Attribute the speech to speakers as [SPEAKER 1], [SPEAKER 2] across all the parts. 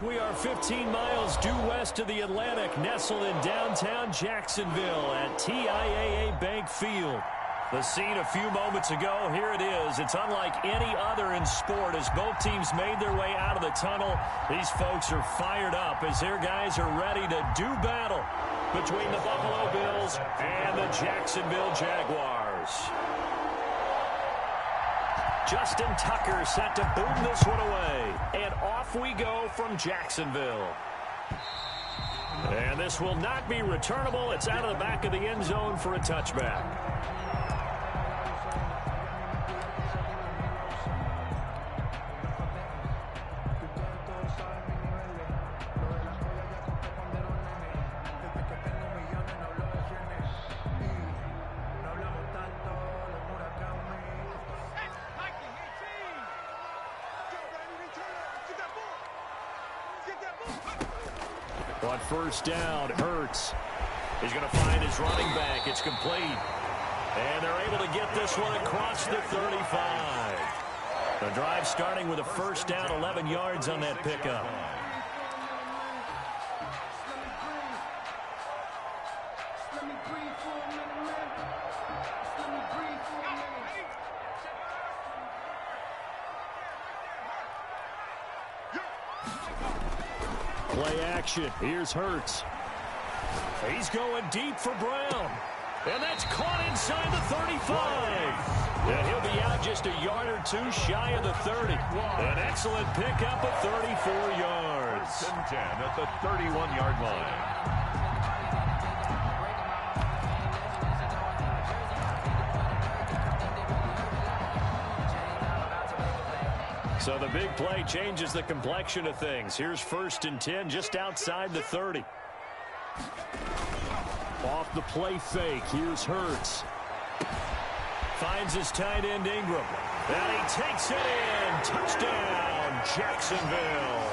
[SPEAKER 1] We are 15 miles due west of the Atlantic, nestled in downtown Jacksonville at TIAA Bank Field. The scene a few moments ago, here it is. It's unlike any other in sport as both teams made their way out of the tunnel. These folks are fired up as their guys are ready to do battle between the Buffalo Bills and the Jacksonville Jaguars. Justin Tucker set to boom this one away. And off we go from Jacksonville. And this will not be returnable. It's out of the back of the end zone for a touchback. On first down, Hurts is going to find his running back. It's complete. And they're able to get this one across the 35. The drive starting with a first down, 11 yards on that pickup. Play action. Here's Hurts. He's going deep for Brown. And that's caught inside the 35. And he'll be out just a yard or two shy of the 30. An excellent pickup of 34 yards.
[SPEAKER 2] 10 at the 31-yard line.
[SPEAKER 1] So the big play changes the complexion of things. Here's first and 10 just outside the 30. Off the play fake. Here's Hurts. Finds his tight end Ingram. And he takes it in. Touchdown, Jacksonville.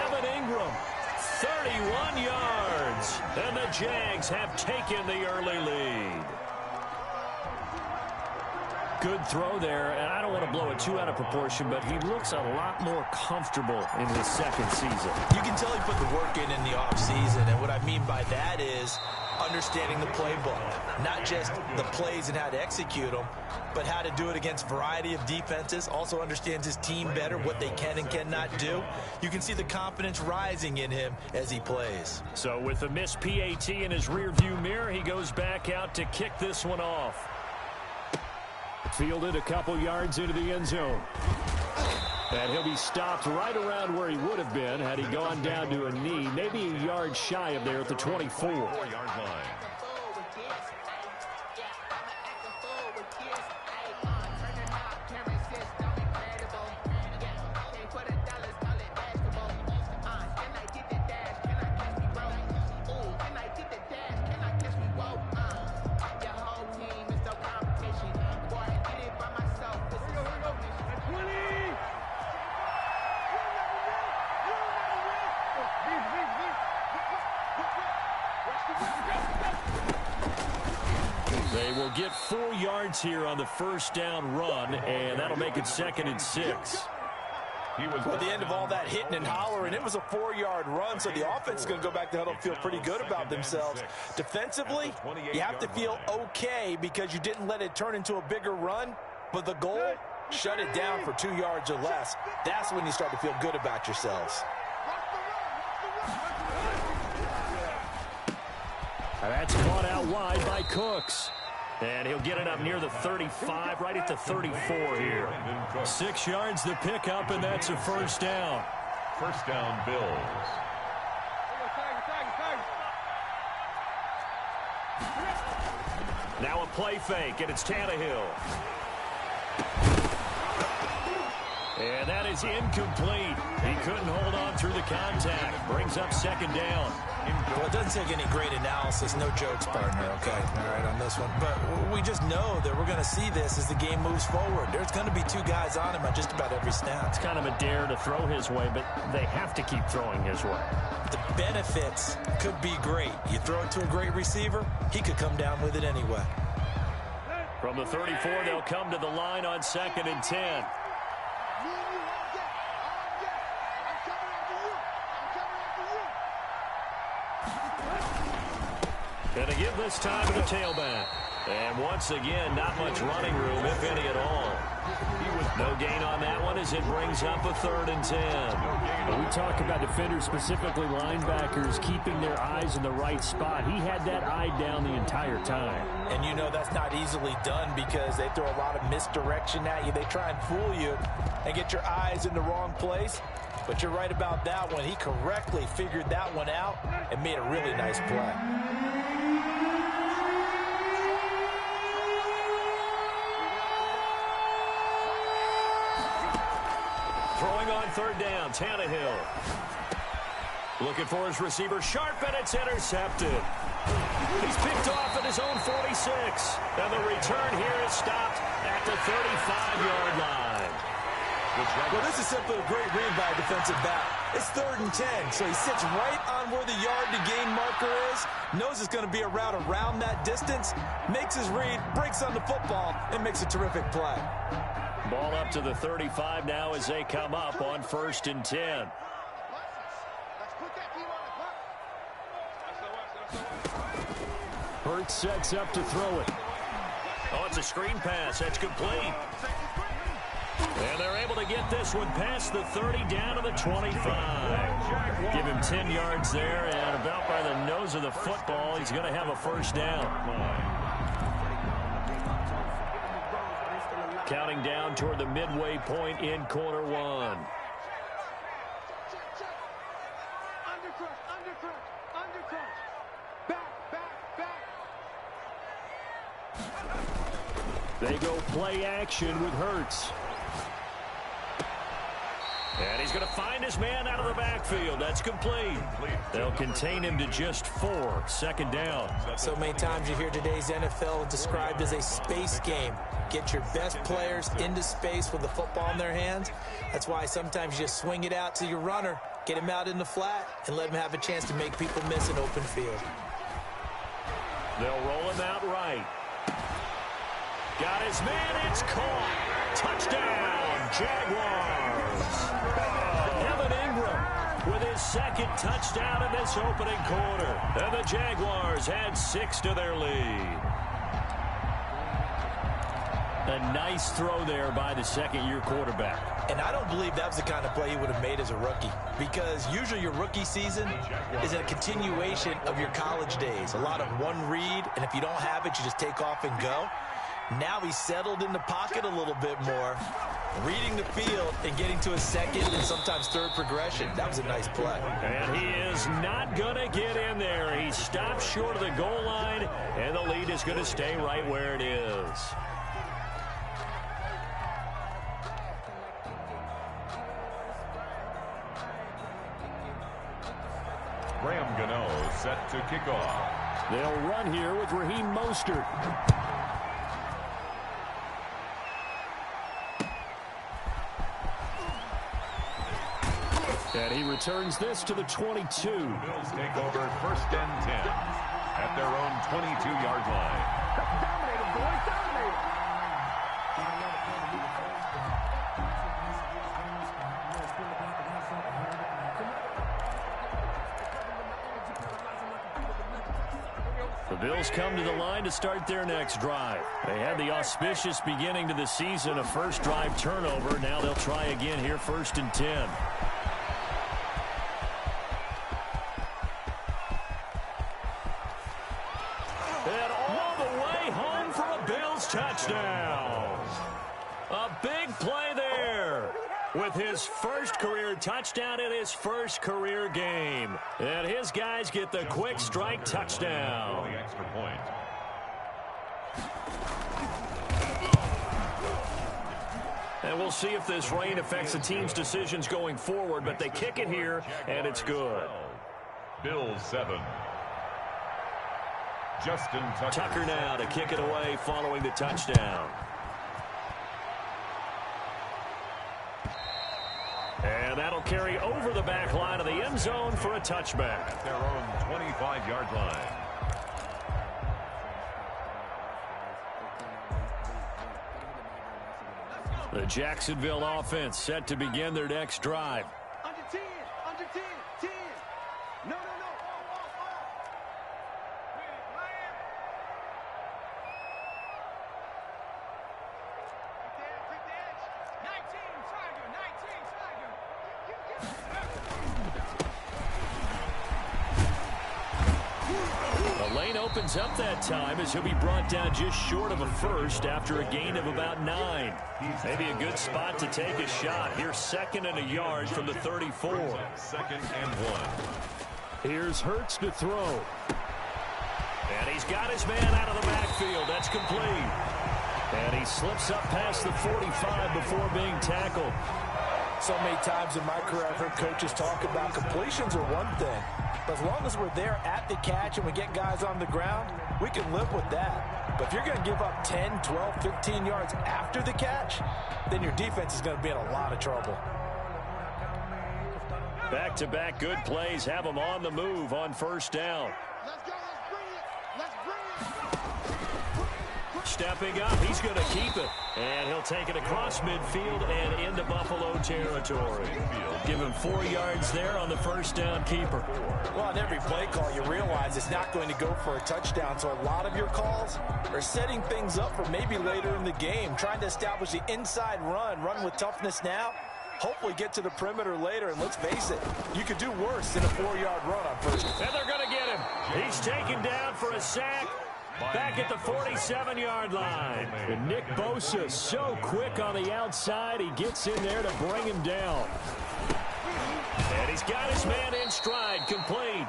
[SPEAKER 1] Evan Ingram, 31 yards. And the Jags have taken the early lead. Good throw there, and I don't want to blow it too out of proportion, but he looks a lot more comfortable in his second season.
[SPEAKER 3] You can tell he put the work in the offseason, and what I mean by that is understanding the playbook. Not just the plays and how to execute them, but how to do it against a variety of defenses. Also understands his team better, what they can and cannot do. You can see the confidence rising in him as he plays.
[SPEAKER 1] So with the missed PAT in his rearview mirror, he goes back out to kick this one off. Fielded a couple yards into the end zone. And he'll be stopped right around where he would have been had he gone down to a knee, maybe a yard shy of there at the 24.
[SPEAKER 2] 4-yard line.
[SPEAKER 1] They will get 4 yards here on the first down run, and that'll make it 2nd and 6.
[SPEAKER 3] At the end of all that hitting and hollering, it was a 4-yard run, so the offense is going to go back to huddle and feel pretty good about themselves. Defensively, you have to feel okay because you didn't let it turn into a bigger run, but the goal, shut it down for 2 yards or less. That's when you start to feel good about yourselves.
[SPEAKER 1] That's caught out wide by Cooks. And he'll get it up near the 35, right at the 34 here. 6 yards the pickup, and that's a first down.
[SPEAKER 2] First down, Bills.
[SPEAKER 1] Now a play fake, and it's Tannehill. And that is incomplete. He couldn't hold on through the contact. Brings up 2nd down.
[SPEAKER 3] Well, it doesn't take any great analysis. No jokes, partner, okay? All right, on this one. But we just know that we're going to see this as the game moves forward. There's going to be 2 guys on him on just about every snap.
[SPEAKER 1] It's kind of a dare to throw his way, but they have to keep throwing his way.
[SPEAKER 3] The benefits could be great. You throw it to a great receiver, he could come down with it anyway.
[SPEAKER 1] From the 34, they'll come to the line on 2nd and 10. And to give this time to the tailback. And once again, not much running room, if any at all. No gain on that one as it brings up a 3rd and 10.
[SPEAKER 4] We talk about defenders, specifically linebackers, keeping their eyes in the right spot. He had that eye down the entire time.
[SPEAKER 3] And you know that's not easily done because they throw a lot of misdirection at you. They try and fool you and get your eyes in the wrong place. But you're right about that one. He correctly figured that one out and made a really nice play.
[SPEAKER 1] Throwing on 3rd down, Tannehill. Looking for his receiver, sharp, and it's intercepted. He's picked off at his own 46. And the return here is stopped at the 35-yard line.
[SPEAKER 3] Well, this is simply a great read by a defensive back. It's 3rd and 10, so he sits right on where the yard-to-gain marker is, knows it's going to be a route around that distance, makes his read, breaks on the football, and makes a terrific play.
[SPEAKER 1] Ball up to the 35 now as they come up on 1st and 10.
[SPEAKER 4] Hurts sets up to throw it.
[SPEAKER 1] Oh, it's a screen pass. That's complete. And they're able to get this one past the 30 down to the 25. Give him 10 yards there, and about by the nose of the football, he's going to have a 1st down. Counting down toward the midway point in quarter 1.
[SPEAKER 4] They go play action with Hurts.
[SPEAKER 1] And he's going to find his man out of the backfield. That's complete. They'll contain him to just 4. 2nd down.
[SPEAKER 3] So many times you hear today's NFL described as a space game. Get your best players into space with the football in their hands. That's why sometimes you just swing it out to your runner, get him out in the flat, and let him have a chance to make people miss an open field.
[SPEAKER 1] They'll roll him out right. Got his man. It's caught. Touchdown, Jaguars. Evan Ingram with his 2nd touchdown in this opening quarter. And the Jaguars add 6 to their lead. A nice throw there by the 2nd-year quarterback.
[SPEAKER 3] And I don't believe that was the kind of play he would have made as a rookie, because usually your rookie season is a continuation of your college days. A lot of one read, and if you don't have it, you just take off and go. Now he's settled in the pocket a little bit more, reading the field and getting to a 2nd and sometimes 3rd progression. That was a nice play.
[SPEAKER 1] And he is not going to get in there. He stops short of the goal line, and the lead is going to stay right where it is.
[SPEAKER 2] Graham Gano set to kick off.
[SPEAKER 4] They'll run here with Raheem Mostert. And he returns this to the 22.
[SPEAKER 2] Bills take over 1st and 10 at their own 22-yard line.
[SPEAKER 5] Dominated, boys, dominated.
[SPEAKER 1] The Bills come to the line to start their next drive. They had the auspicious beginning to the season, a 1st drive turnover. Now they'll try again here, 1st and 10. And all the way home for a Bills touchdown. A big play there with his 1st career touchdown in his 1st career game. And his guys get the quick strike touchdown.
[SPEAKER 2] The extra point.
[SPEAKER 1] And we'll see if this rain affects the team's decisions going forward, but they kick it here, and it's good.
[SPEAKER 2] Bills 7. Justin
[SPEAKER 1] Tucker now to kick it away following the touchdown. And that'll carry over the back line of the end zone for a touchback.
[SPEAKER 2] At their own 25-yard line.
[SPEAKER 1] The Jacksonville offense set to begin their next drive.
[SPEAKER 5] Under 10, under 10, 10. No, no, no.
[SPEAKER 1] opens up that time as he'll be brought down just short of a first after a gain of about 9. Maybe a good spot to take a shot. Here's 2nd and a yard from the 34.
[SPEAKER 2] 2nd and 1.
[SPEAKER 1] Here's Hurts to throw. And he's got his man out of the backfield. That's complete. And he slips up past the 45 before being tackled.
[SPEAKER 3] So many times in my career I've heard coaches talk about completions are one thing. But as long as we're there at the catch and we get guys on the ground, we can live with that. But if you're going to give up 10, 12, 15 yards after the catch, then your defense is going to be in a lot of trouble.
[SPEAKER 1] Back-to-back good plays have them on the move on 1st down.
[SPEAKER 5] Let's go. Let's bring it.
[SPEAKER 1] Stepping up, he's going to keep it. And he'll take it across midfield and into Buffalo territory. Give him 4 yards there on the 1st down keeper.
[SPEAKER 3] Well, on every play call, you realize it's not going to go for a touchdown. So a lot of your calls are setting things up for maybe later in the game, trying to establish the inside run with toughness now. Hopefully get to the perimeter later, and let's face it, you could do worse than a 4-yard run on 1st.
[SPEAKER 1] And they're going to get him. He's taken down for a sack. Back at the 47-yard line. And Nick Bosa so quick on the outside. He gets in there to bring him down. And he's got his man in stride, complete.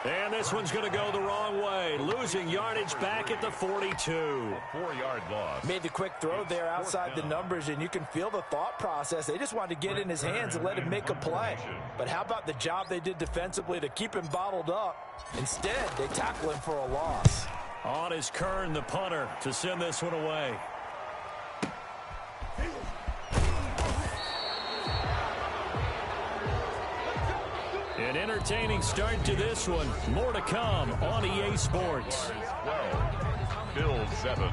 [SPEAKER 1] And this one's going to go the wrong way. Losing yardage back at the 42.
[SPEAKER 2] 4-yard loss.
[SPEAKER 3] Made the quick throw there outside the numbers, and you can feel the thought process. They just wanted to get in his hands and let him make a play. But how about the job they did defensively to keep him bottled up? Instead, they tackle him for a loss.
[SPEAKER 1] On is Kern, the punter, to send this one away. An entertaining start to this one. More to come on EA Sports.
[SPEAKER 2] 12. Bills 7.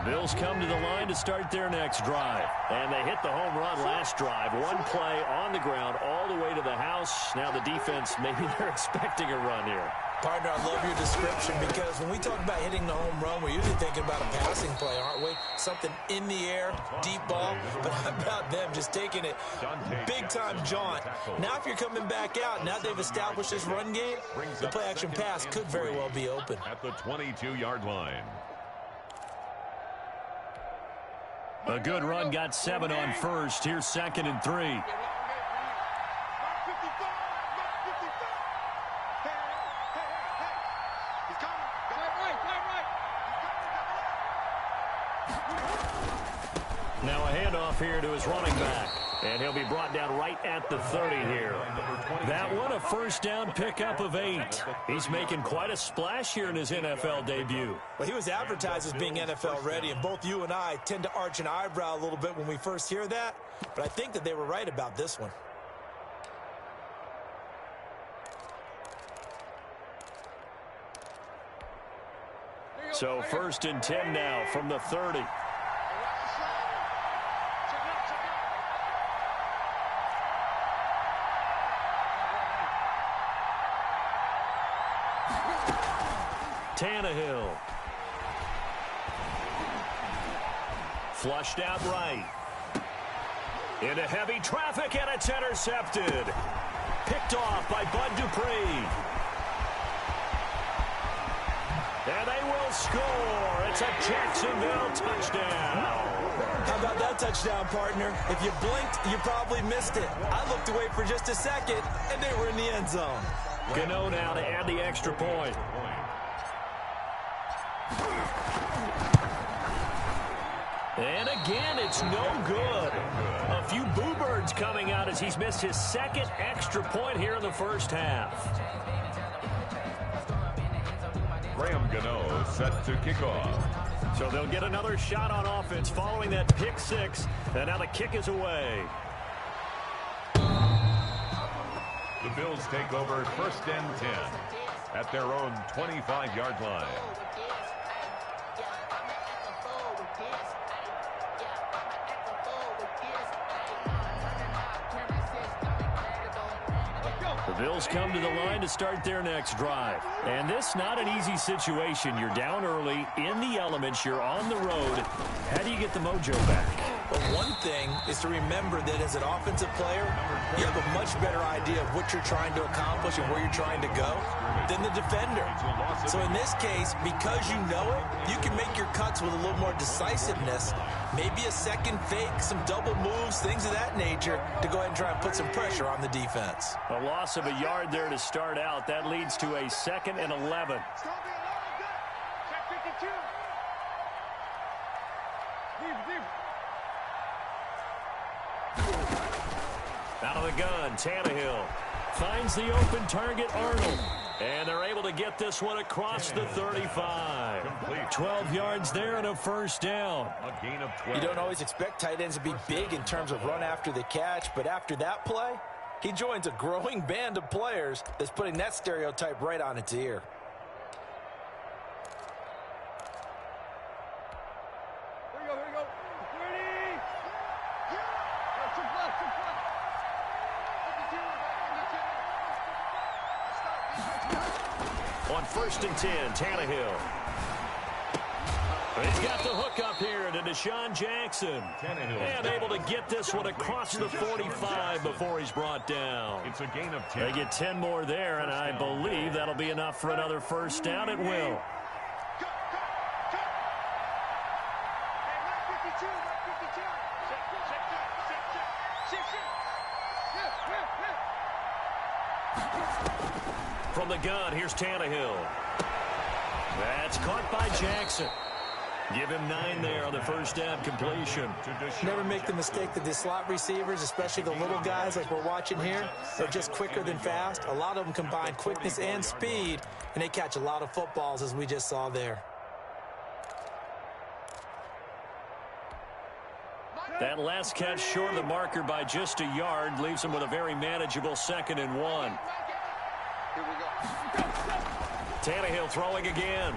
[SPEAKER 1] Bills come to the line to start their next drive. And they hit the home run last drive. One play on the ground all the way to the house. Now the defense, maybe they're expecting a run here.
[SPEAKER 3] Partner, I love your description because when we talk about hitting the home run, we're usually thinking about a passing play, aren't we? Something in the air, deep ball. But how about them just taking it big-time jaunt? Now if you're coming back out, now they've established this run game, the play-action pass could very well be open.
[SPEAKER 2] At the 22-yard line.
[SPEAKER 1] A good run got 7 on 1st. Here's 2nd and 3. Now a handoff here to his running back. And he'll be brought down right at the 30 here. That one a 1st down pickup of 8. He's making quite a splash here in his NFL debut.
[SPEAKER 3] Well, he was advertised as being NFL ready, and both you and I tend to arch an eyebrow a little bit when we first hear that. But I think that they were right about this one.
[SPEAKER 1] So 1st and 10 now from the 30. Tannehill. Flushed out right. Into heavy traffic, and it's intercepted. Picked off by Bud Dupree. And they will score. It's a Jacksonville touchdown.
[SPEAKER 3] How about that touchdown, partner? If you blinked, you probably missed it. I looked away for just a second, and they were in the end zone.
[SPEAKER 1] Gano now to add the extra point. And again, it's no good. A few boo birds coming out as he's missed his 2nd extra point here in the 1st half.
[SPEAKER 2] Graham Gano set to kick off.
[SPEAKER 1] So they'll get another shot on offense following that pick 6. And now the kick is away.
[SPEAKER 2] The Bills take over 1st and 10 at their own 25-yard line.
[SPEAKER 1] The Bills come to the line to start their next drive. And this not an easy situation. You're down early, in the elements, you're on the road. How do you get the mojo back?
[SPEAKER 3] Well, one thing is to remember that as an offensive player, you have a much better idea of what you're trying to accomplish and where you're trying to go than the defender. So in this case, because you know it, you can make your cuts with a little more decisiveness, maybe a second fake, some double moves, things of that nature, to go ahead and try and put some pressure on the defense.
[SPEAKER 1] A loss of a yard there to start out. That leads to a 2nd and 11.
[SPEAKER 5] It's going to be a lot of good. Check 52. Deep.
[SPEAKER 1] Out of the gun, Tannehill finds the open target, Arnold. And they're able to get this one across the 35. 12 yards there and a first down.
[SPEAKER 2] A gain of 12.
[SPEAKER 3] You don't always expect tight ends to be big in terms of run after the catch, but after that play, he joins a growing band of players that's putting that stereotype right on its ear.
[SPEAKER 5] Here we go. Ready? Yeah. Took left. 52.
[SPEAKER 1] On 1st and 10, Tannehill. He's got the hook up here to Deshaun Jackson. And able to get this one across the 45 before he's brought down.
[SPEAKER 2] It's a gain of 10.
[SPEAKER 1] They get 10 more there, and I believe that'll be enough for another first down. It will.
[SPEAKER 5] Hey, left 52. Shit.
[SPEAKER 1] From the gun, here's Tannehill. That's caught by Jackson. Give him 9 there on the first down completion.
[SPEAKER 3] Never make the mistake that the slot receivers, especially the little guys like we're watching here, are just quicker than fast. A lot of them combine quickness and speed, and they catch a lot of footballs, as we just saw there.
[SPEAKER 1] That last catch short of the marker by just a yard leaves him with a very manageable 2nd and 1.
[SPEAKER 5] Here we go.
[SPEAKER 1] Tannehill throwing again.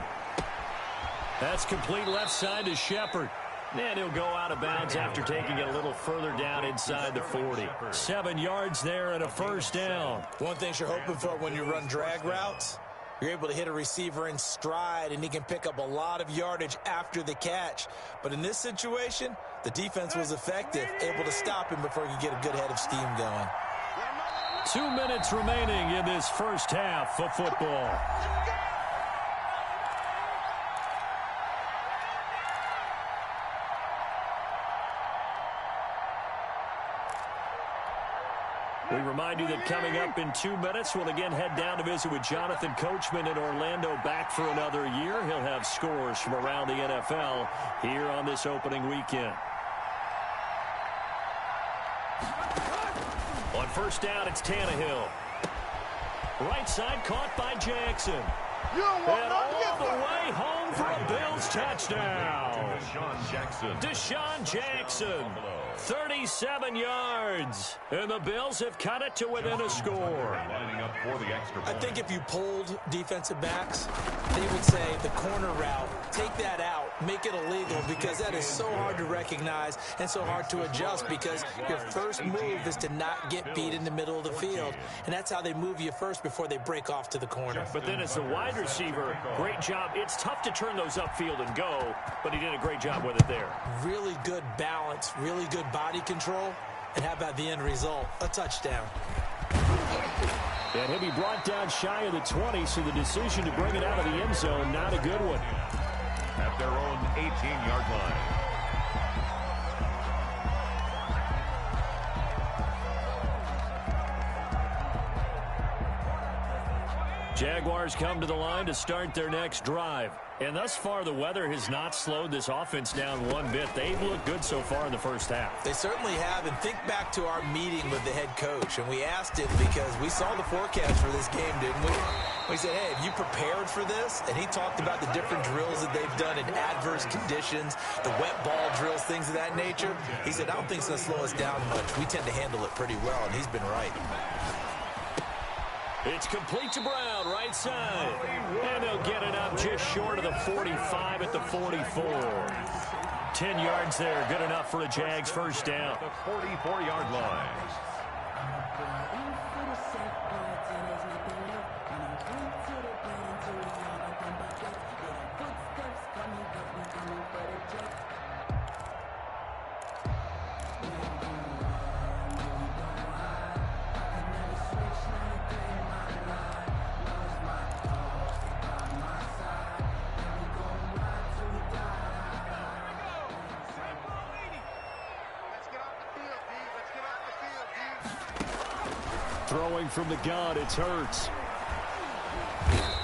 [SPEAKER 1] That's complete left side to Shepard. And he'll go out of bounds after taking it a little further down inside the 40. 7 yards there and a first down.
[SPEAKER 3] One thing you're hoping for when you run drag routes, you're able to hit a receiver in stride, and he can pick up a lot of yardage after the catch. But in this situation, the defense was effective, able to stop him before he could get a good head of steam going.
[SPEAKER 1] 2 minutes remaining in this first half of football. We remind you that coming up in 2 minutes, we'll again head down to visit with Jonathan Coachman in Orlando, back for another year. He'll have scores from around the NFL here on this opening weekend. On first down, it's Tannehill. Right side caught by Jackson. And all the way home for a Bills touchdown. Deshaun Jackson. 37 yards. And the Bills have cut it to within a score.
[SPEAKER 3] I think if you polled defensive backs, they would say the corner route, take that out, make it illegal, because that is so hard to recognize and so hard to adjust, because your first move is to not get beat in the middle of the field. And that's how they move you first before they break off to the corner.
[SPEAKER 1] But then as a wide receiver, great job. It's tough to turn those upfield and go, but he did a great job with it there.
[SPEAKER 3] Really good balance, really good body control, and how about the end result? A touchdown.
[SPEAKER 1] And he'll be brought down shy of the 20, so the decision to bring it out of the end zone, not a good one.
[SPEAKER 2] At their own 18-yard line.
[SPEAKER 1] Jaguars come to the line to start their next drive. And thus far, the weather has not slowed this offense down one bit. They've looked good so far in the first half.
[SPEAKER 3] They certainly have. And think back to our meeting with the head coach. And we asked him, because we saw the forecast for this game, didn't we? We said, hey, have you prepared for this? And he talked about the different drills that they've done in adverse conditions, the wet ball drills, things of that nature. He said, I don't think it's going to slow us down much. We tend to handle it pretty well, and he's been right.
[SPEAKER 1] It's complete to Brown, right side. And they'll get it up just short of the 45 at the 44. 10 yards there, good enough for a Jags first down.
[SPEAKER 2] The 44-yard line.
[SPEAKER 1] Throwing from the gun, it's Hurts.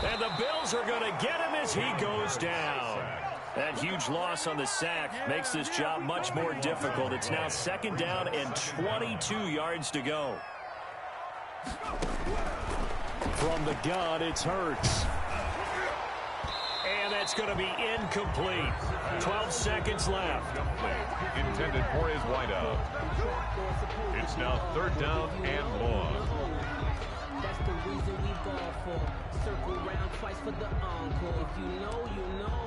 [SPEAKER 1] And the Bills are going to get him as he goes down. That huge loss on the sack makes this job much more difficult. It's now 2nd down and 22 yards to go. From the gun, it's Hurts. And that's going to be incomplete. 12 seconds left.
[SPEAKER 2] Intended for his wideout. It's now 3rd down and long.
[SPEAKER 6] That's the reason we ball for. Circle round twice for the encore. If you know, you know.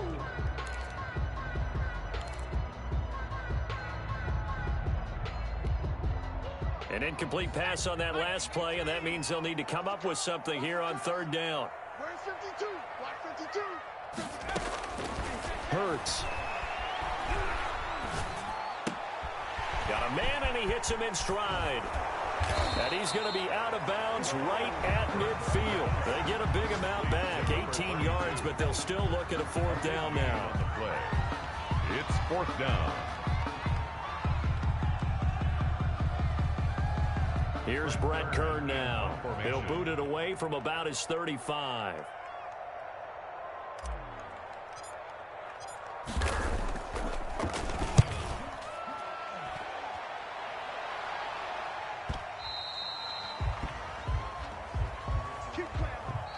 [SPEAKER 1] An incomplete pass on that last play, and that means they'll need to come up with something here on 3rd down.
[SPEAKER 5] Where's 52? Block 52.
[SPEAKER 1] Hurts. Got a man, and he hits him in stride. And he's going to be out of bounds right at midfield. They get a big amount back, 18 yards, but they'll still look at a 4th down now.
[SPEAKER 2] On the play. It's 4th down.
[SPEAKER 1] Here's Brett Kern now. He'll boot it away from about his 35.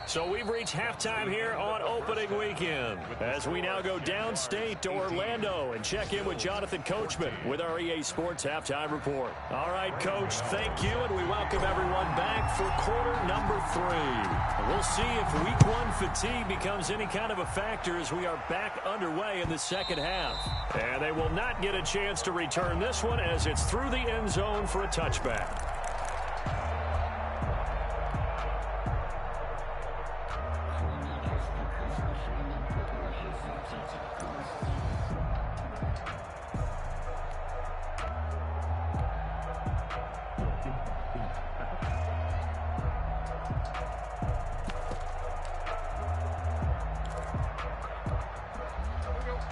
[SPEAKER 1] So we've reached halftime here on opening weekend as we now go downstate to Orlando and check in with Jonathan Coachman with our EA Sports Halftime Report. All right, Coach, thank you, and we welcome everyone back for quarter number 3. We'll see if Week 1 fatigue becomes any kind of a factor as we are back underway in the second half. And they will not get a chance to return this one as it's through the end zone for a touchback.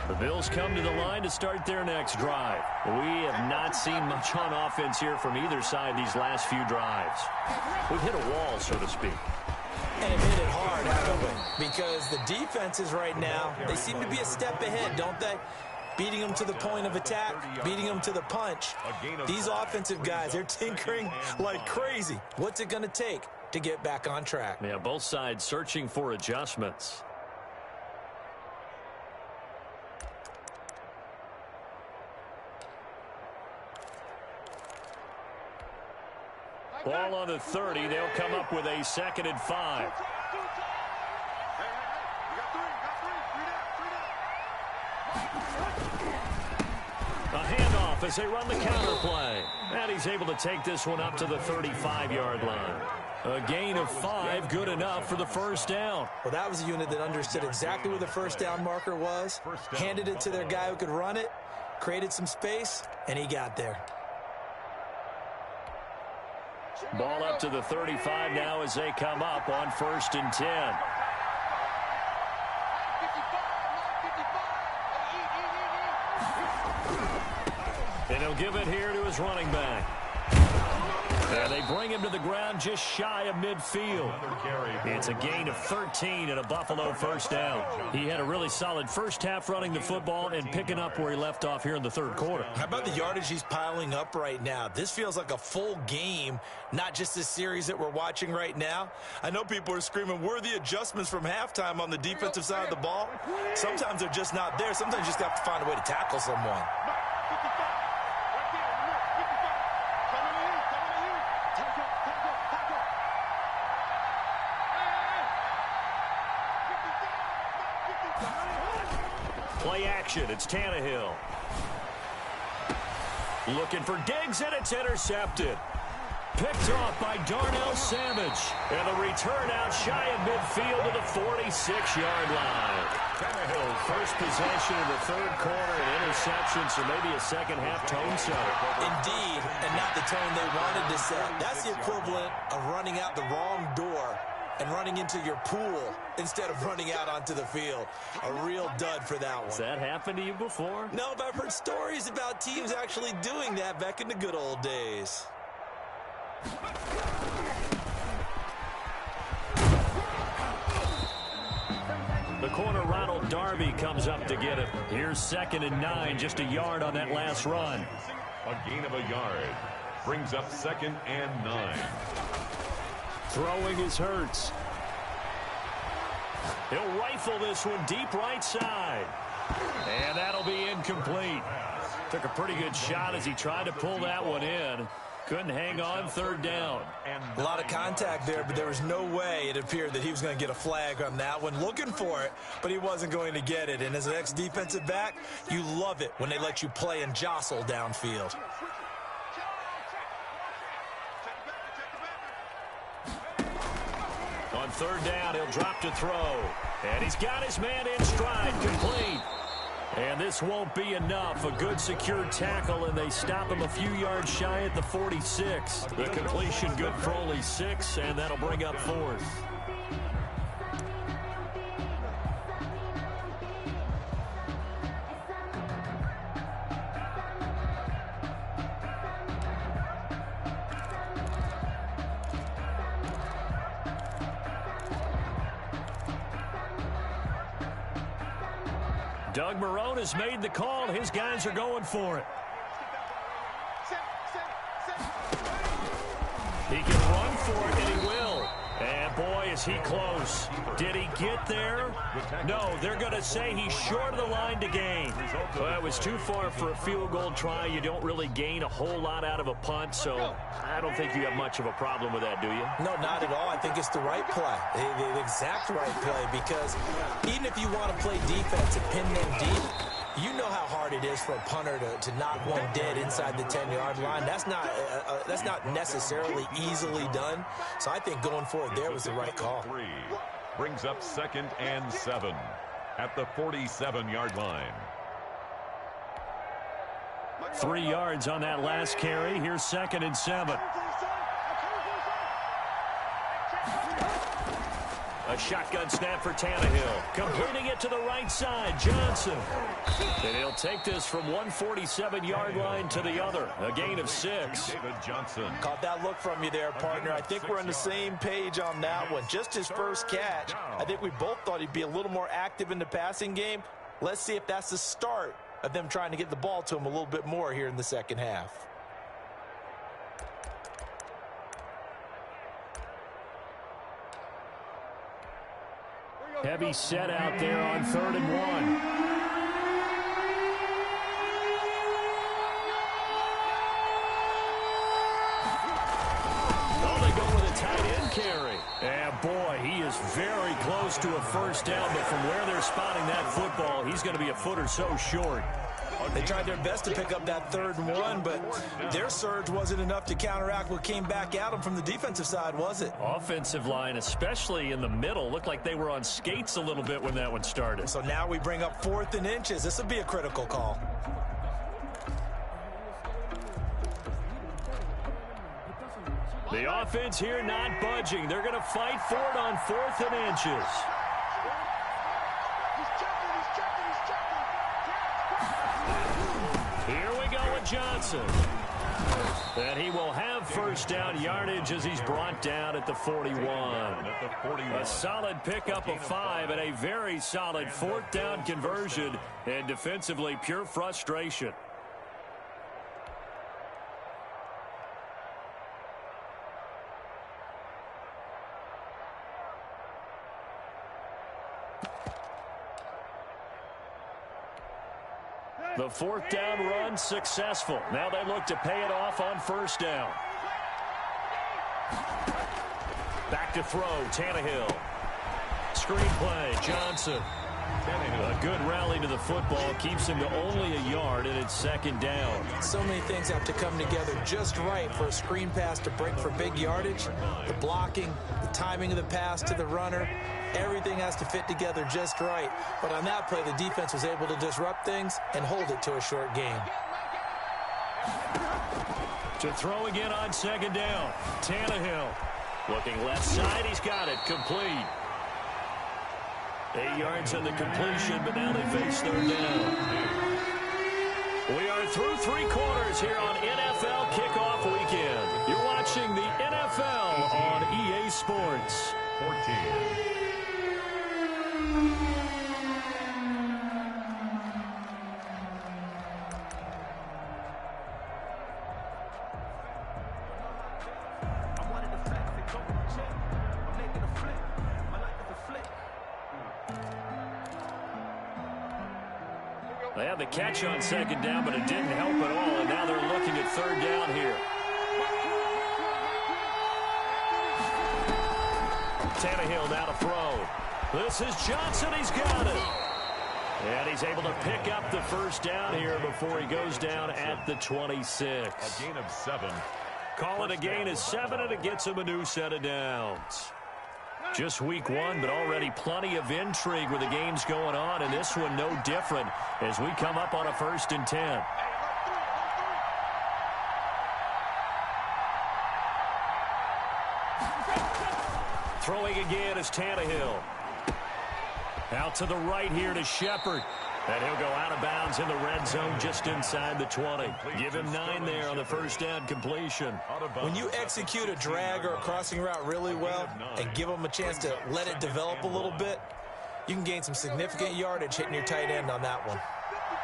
[SPEAKER 1] The Bills come to the line to start their next drive. We have not seen much on offense here from either side these last few drives. We've hit a wall, so to speak.
[SPEAKER 3] And have hit it hard, haven't we? Because the defenses right now, they seem to be a step ahead, don't they? Beating them to the point of attack, beating them to the punch. These offensive guys, they're tinkering like crazy. What's it going to take to get back on track?
[SPEAKER 1] Yeah, both sides searching for adjustments. Ball on the 30. They'll come up with a 2nd and 5. A handoff as they run the counter play. And he's able to take this one up to the 35-yard line. A gain of 5, good enough for the 1st down.
[SPEAKER 3] Well, that was a unit that understood exactly where the 1st down marker was, handed it to their guy who could run it, created some space, and he got there.
[SPEAKER 1] Ball up to the 35 now as they come up on 1st and 10. And he'll give it here to his running back. And they bring him to the ground just shy of midfield. It's a gain of 13 and a Buffalo 1st down. He had a really solid first half running the football and picking up where he left off here in the 3rd quarter.
[SPEAKER 3] How about the yardage he's piling up right now? This feels like a full game, not just this series that we're watching right now. I know people are screaming, where are the adjustments from halftime on the defensive side of the ball? Sometimes they're just not there. Sometimes you just have to find a way to tackle someone.
[SPEAKER 1] Play action. It's Tannehill. Looking for Diggs, and it's intercepted. Picked off by Darnell Savage. And the return out shy of midfield to the 46-yard line. Tannehill's first possession of the third quarter, an interception, so maybe a second-half tone setter.
[SPEAKER 3] Indeed, and not the tone they wanted to set. That's the equivalent of running out the wrong door and running into your pool instead of running out onto the field. A real dud for that one.
[SPEAKER 1] Has that happened to you before?
[SPEAKER 3] No, but I've heard stories about teams actually doing that back in the good old days.
[SPEAKER 1] The corner, Ronald Darby, comes up to get it. Here's 2nd and 9, just a yard on that last run.
[SPEAKER 2] A gain of a yard. Brings up 2nd and 9.
[SPEAKER 1] Throwing is Hurts. He'll rifle this one deep right side. And that'll be incomplete. Took a pretty good shot as he tried to pull that one in. Couldn't hang on, 3rd down.
[SPEAKER 3] A lot of contact there, but there was no way it appeared that he was going to get a flag on that one. Looking for it, but he wasn't going to get it. And as an ex-defensive back, you love it when they let you play and jostle downfield.
[SPEAKER 1] On 3rd down, he'll drop to throw. And he's got his man in stride, complete. And this won't be enough. A good secured tackle, and they stop him a few yards shy at the 46. The completion good for only 6, and that'll bring up 4th. Doug Marrone has made the call. His guys are going for it. He can run for it, and he will. And boy, is he close. Did he get there? No, they're going to say he's short of the line to gain. Well, it was too far for a field goal try. You don't really gain a whole lot out of a punt, so I don't think you have much of a problem with that, do you?
[SPEAKER 3] No, not at all. I think it's the right play, the exact right play, because even if you want to play defense and pin them deep, you know how hard it is for a punter to knock one dead inside the 10-yard line. That's not necessarily easily done. So I think going forward there was the right call.
[SPEAKER 2] Brings up 2nd and 7 at the 47-yard line.
[SPEAKER 1] 3 yards on that last carry. Here's 2nd and 7. A shotgun snap for Tannehill. Completing it to the right side, Johnson. And he'll take this from 147-yard line to the other. A gain of 6.
[SPEAKER 2] David Johnson.
[SPEAKER 3] Caught that look from you there, partner. I think we're on the same page on that one. Just his first catch. I think we both thought he'd be a little more active in the passing game. Let's see if that's the start of them trying to get the ball to him a little bit more here in the second half.
[SPEAKER 1] Heavy set out there on 3rd and 1. Oh, they go with a tight end carry. And boy, he is very close to a first down, but from where they're spotting that football, he's going to be a foot or so short.
[SPEAKER 3] They tried their best to pick up that 3rd and 1, but their surge wasn't enough to counteract what came back at them from the defensive side, was it?
[SPEAKER 1] Offensive line, especially in the middle, looked like they were on skates a little bit when that one started.
[SPEAKER 3] So now we bring up 4th and inches. This will be a critical call.
[SPEAKER 1] The offense here not budging. They're going to fight for it on 4th and inches. Here we go with Johnson. And he will have first down yardage as he's brought down at the 41. A solid pickup of 5 and a very solid 4th down conversion. And defensively, pure frustration. The 4th down run successful. Now they look to pay it off on first down. Back to throw, Tannehill. Screen play, Johnson. A good rally to the football keeps him to only a yard, and it's second down.
[SPEAKER 3] So many things have to come together just right for a screen pass to break for big yardage. The blocking, the timing of the pass to the runner, everything has to fit together just right. But on that play, the defense was able to disrupt things and hold it to a short gain.
[SPEAKER 1] To throw again on second down. Tannehill looking left side. He's got it. Complete. 8 yards on the completion, but now they face third down. We are through 3 quarters here on NFL Kickoff Weekend. You're watching the NFL on EA Sports.
[SPEAKER 2] 14.
[SPEAKER 1] They had the catch on second down, but it didn't help at all, and now they're looking at third down here. Tannehill now to throw. This is Johnson. He's got it. And he's able to pick up the first down here before he goes down at the 26.
[SPEAKER 2] A gain of 7.
[SPEAKER 1] Call it a gain of 7, and it gets him a new set of downs. Just week 1, but already plenty of intrigue with the games going on, and this one no different as we come up on a 1st and 10. Throwing again is Tannehill. Out to the right here to Shepard. And he'll go out of bounds in the red zone just inside the 20. Give him 9 there on the first down completion.
[SPEAKER 3] When you execute a drag or a crossing route really well and give them a chance to let it develop a little bit, you can gain some significant yardage hitting your tight end on that one.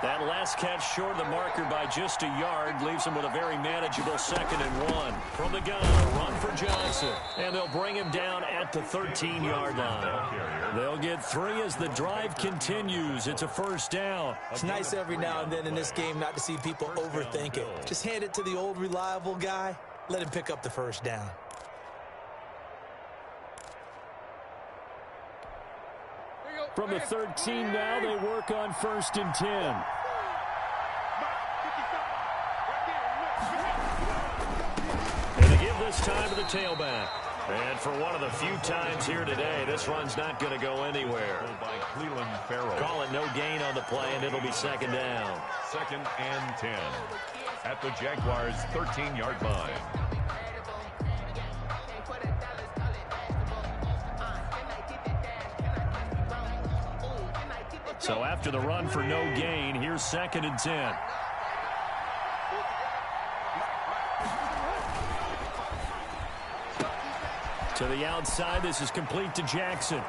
[SPEAKER 1] That last catch short of the marker by just a yard leaves him with a very manageable 2nd and 1. From the gun, a run for Johnson. And they'll bring him down at the 13-yard line. They'll get 3 as the drive continues. It's a first down.
[SPEAKER 3] It's nice every now and then in this game not to see people overthink it. Just hand it to the old reliable guy. Let him pick up the first down.
[SPEAKER 4] From the 13 now, they work on 1st and 10.
[SPEAKER 1] And they give this time to the tailback. And for one of the few times here today, this run's not going to go anywhere.
[SPEAKER 2] By Cleveland Farrell.
[SPEAKER 1] Call it no gain on the play, and it'll be second down.
[SPEAKER 2] 2nd and 10. At the Jaguars' 13-yard line.
[SPEAKER 1] So after the run for no gain, here's 2nd and 10. To the outside, this is complete to Jackson.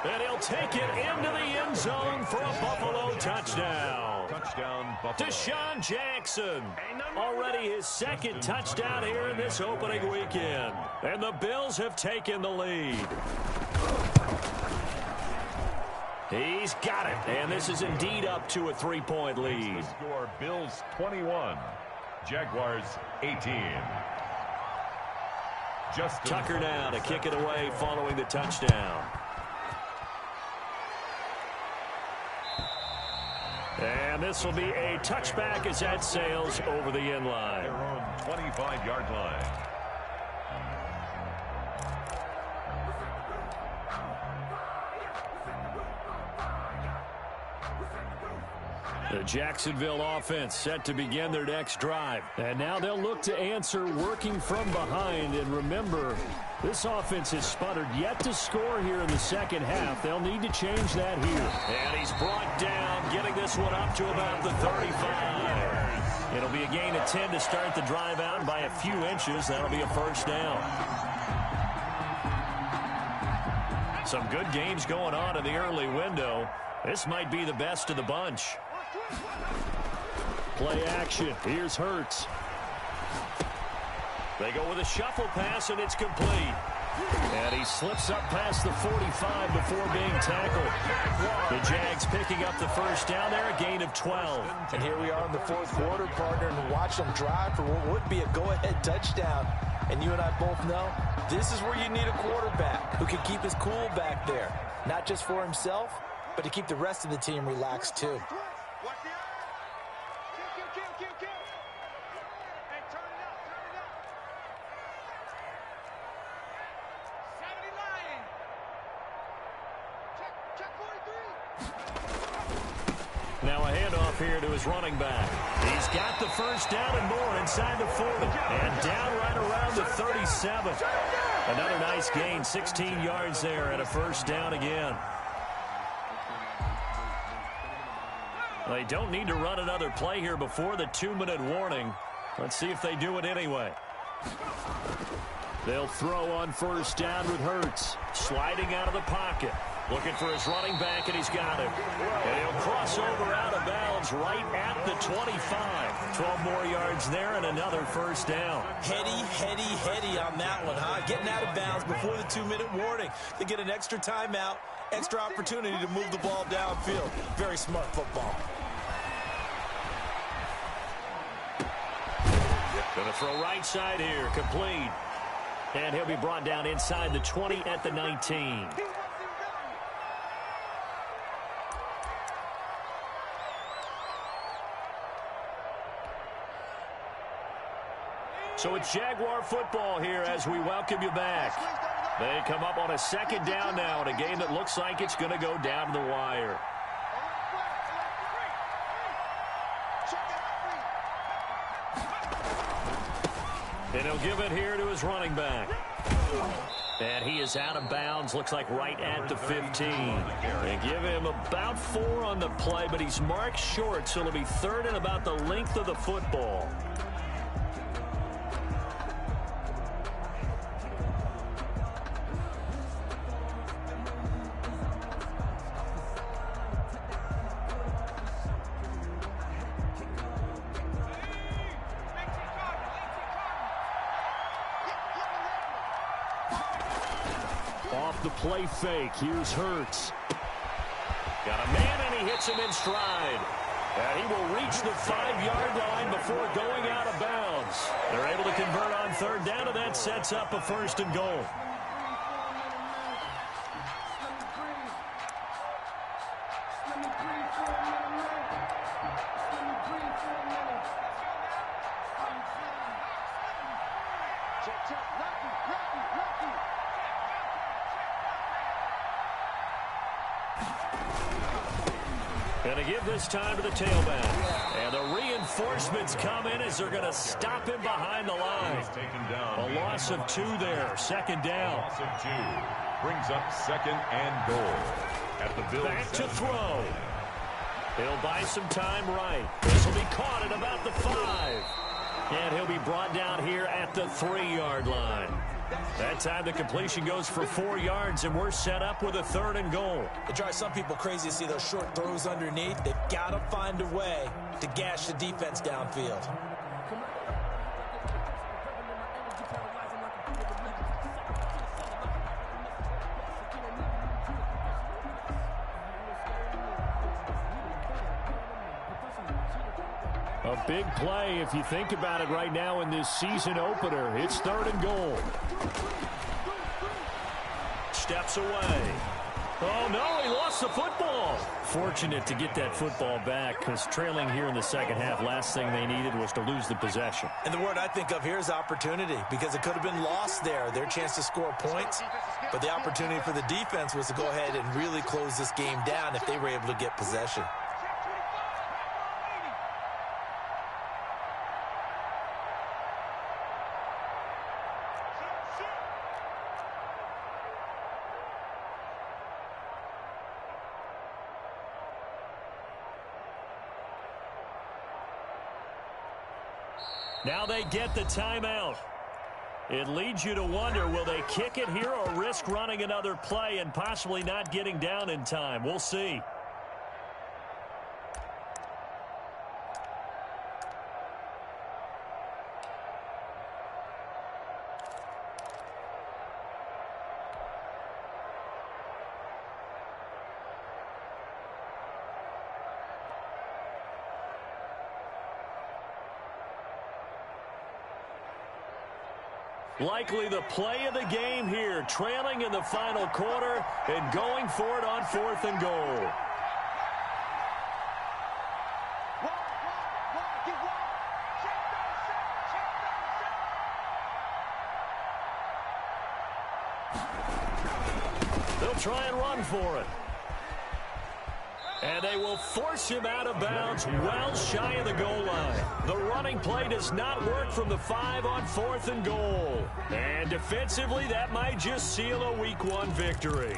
[SPEAKER 1] And he'll take it into the end zone for a Buffalo touchdown.
[SPEAKER 2] Touchdown, Buffalo.
[SPEAKER 1] Deshaun Jackson. Already his 2nd touchdown here in this opening weekend. And the Bills have taken the lead. He's got it, and this is indeed up to a 3-point lead.
[SPEAKER 2] The score, Bills 21, Jaguars 18.
[SPEAKER 1] Tucker now to kick it away following the touchdown. And this will be a touchback as that sails over the end line.
[SPEAKER 2] Their own 25-yard line.
[SPEAKER 1] The Jacksonville offense set to begin their next drive.
[SPEAKER 4] And now they'll look to answer working from behind. And remember, this offense has sputtered yet to score here in the second half. They'll need to change that here.
[SPEAKER 1] And he's brought down, getting this one up to about the 35. It'll be a gain of 10 to start the drive out. By a few inches, that'll be a first down. Some good games going on in the early window. This might be the best of the bunch.
[SPEAKER 4] Play action. Here's Hurts.
[SPEAKER 1] They go with a shuffle pass, and it's complete. And he slips up past the 45 before being tackled. The Jags picking up the first down there, a gain of 12.
[SPEAKER 3] And here we are in the 4th quarter, partner, and watch them drive for what would be a go-ahead touchdown. And you and I both know this is where you need a quarterback who can keep his cool back there, not just for himself, but to keep the rest of the team relaxed too.
[SPEAKER 1] Now a handoff here to his running back. He's got the first down and more inside the 40. And down right around the 37. Another nice gain, 16 yards there and a first down again. They don't need to run another play here before the 2-minute warning. Let's see if they do it anyway. They'll throw on first down with Hurts. Sliding out of the pocket. Looking for his running back, and he's got him. And he'll cross over out of bounds right at the 25. 12 more yards there and another first down.
[SPEAKER 3] Heady on that one, huh? Getting out of bounds before the 2-minute warning. They get an extra timeout, extra opportunity to move the ball downfield. Very smart football.
[SPEAKER 1] Gonna throw right side here, complete. And he'll be brought down inside the 20 at the 19. So it's Jaguar football here as we welcome you back. They come up on a second down now in a game that looks like it's going to go down to the wire. And he'll give it here to his running back. And he is out of bounds, looks like right at the 15. They give him about 4 on the play, but he's marked short, so it'll be third and about the length of the football.
[SPEAKER 4] Off the play fake, here's Hurts.
[SPEAKER 1] Got a man, and he hits him in stride. And he will reach the 5-yard line before going out of bounds. They're able to convert on third down, and that sets up a first and goal. Going to give this time to the tailback. And the reinforcements come in as they're going to stop him behind the line. A loss of 2 there. Second down.
[SPEAKER 2] Loss of 2. Brings up second and goal. At the Bills.
[SPEAKER 1] Back to throw. He'll buy some time right. This will be caught at about the 5. And he'll be brought down here at the 3-yard line. That time the completion goes for 4 yards, and we're set up with a third and goal.
[SPEAKER 3] It drives some people crazy to see those short throws underneath. They've got to find a way to gash the defense downfield.
[SPEAKER 4] A big play if you think about it right now in this season opener. It's third and goal.
[SPEAKER 1] Steps away. Oh, no, he lost the football. Fortunate to get that football back because trailing here in the second half, last thing they needed was to lose the possession.
[SPEAKER 3] And the word I think of here is opportunity because it could have been lost there, their chance to score points. But the opportunity for the defense was to go ahead and really close this game down if they were able to get possession.
[SPEAKER 1] Now they get the timeout. It leads you to wonder, will they kick it here or risk running another play and possibly not getting down in time? We'll see. Likely the play of the game here, trailing in the final quarter and going for it on 4th and goal. They'll try and run for it. And they will force him out of bounds well shy of the goal line. The running play does not work from the 5 on 4th and goal. And defensively, that might just seal a Week 1 victory.